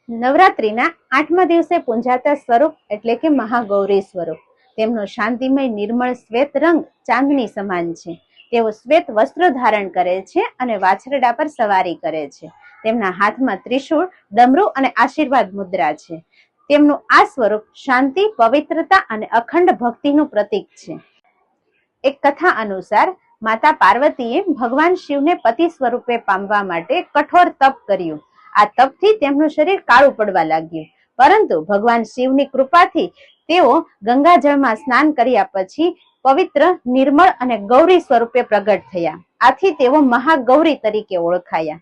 નવરાત્રીના 8મા દિવસે પૂંજાતા સ્વરૂપ એટલે કે મહાગૌરી સ્વરૂપ. તેમનો શાંતિમય નિર્મળ શ્વેત રંગ ચાંદની સમાન છે. તેઓ શ્વેત વસ્ત્ર ધારણ કરે છે અને વાછરડા પર સવારી કરે છે. તેમના હાથમાં ત્રિશૂળ, ડમરૂ અને આશીર્વાદ મુદ્રા છે. તેમનું આ સ્વરૂપ શાંતિ, પવિત્રતા અને અખંડ ભક્તિનું પ્રતીક છે. એક કથા અનુસાર માતા પાર્વતીએ ભગવાન શિવને પતિ સ્વરૂપે પામવા માટે કઠોર તપ કર્યું. આ તપથી તેમનું શરીર કાળું પડવા લાગ્યું, પરંતુ ભગવાન શિવની કૃપાથી તેઓ ગંગાજળમાં સ્નાન કર્યા પછી પવિત્ર, નિર્મળ અને ગૌરી સ્વરૂપે પ્રગટ થયા. આથી તેઓ મહાગૌરી તરીકે ઓળખાયા.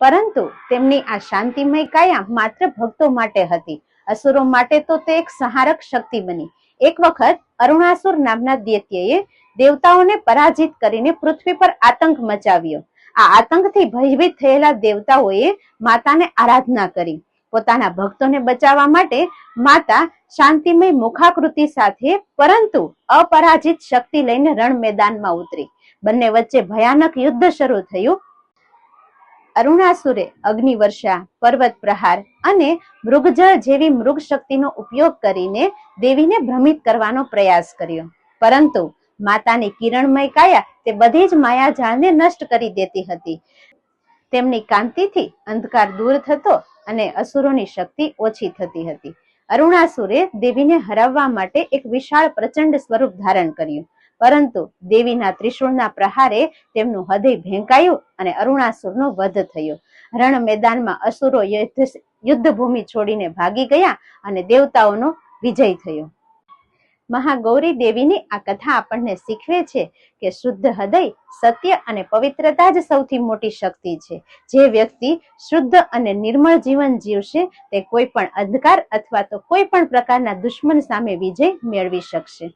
પરંતુ તેમની આ શાંતિમય કાયા માત્ર ભક્તો માટે હતી. અસુરો માટે તો તે એક સંહારક શક્તિ બની. એક વખત અરુણાસુર નામના દૈત્યએ દેવતાઓને પરાજિત કરીને પૃથ્વી પર આતંક મચાવ્યો. આ આતંકથી ભયભીત થયેલા દેવતાઓએ માતાને આરાધના કરી. પોતાના ભક્તોને બચાવવા માટે માતા શાંતિમય મુખાકૃતિ સાથે પરંતુ અપરાજિત શક્તિ લઈને રણ મેદાનમાં ઉતરી. બંને વચ્ચે ભયાનક યુદ્ધ શરૂ થયું. અરુણાસુરે અગ્નિવર્ષા, પર્વત પ્રહાર અને મૃગજળ જેવી મૃગ શક્તિનો ઉપયોગ કરીને દેવીને ભ્રમિત કરવાનો પ્રયાસ કર્યો. પરંતુ માતાની કિરણમય કાયા તે બધી જ માયાજાળને નષ્ટ કરી દેતી હતી. તેમની કાંતિથી અંધકાર દૂર થતો અને અસુરોની શક્તિ ઓછી થતી હતી. અરુણાસુરે દેવીને હરાવવા માટે એક વિશાળ પ્રચંડ સ્વરૂપ ધારણ કર્યું. પરંતુ દેવીના ત્રિશૂળના પ્રહારે તેમનું હૃદય ભેંકાયું અને અરુણાસુરનો વધ થયો. રણ મેદાનમાં અસુરો યુદ્ધ ભૂમિ છોડીને ભાગી ગયા અને દેવતાઓનો વિજય થયો. મહાગૌરી દેવીની આ કથા આપણને શીખવે છે કે શુદ્ધ હૃદય, સત્ય અને પવિત્રતા જ સૌથી મોટી શક્તિ છે. જે વ્યક્તિ શુદ્ધ અને નિર્મળ જીવન જીવશે તે કોઈ પણ અંધકાર અથવા તો કોઈ પણ પ્રકારના દુશ્મન સામે વિજય મેળવી શકશે.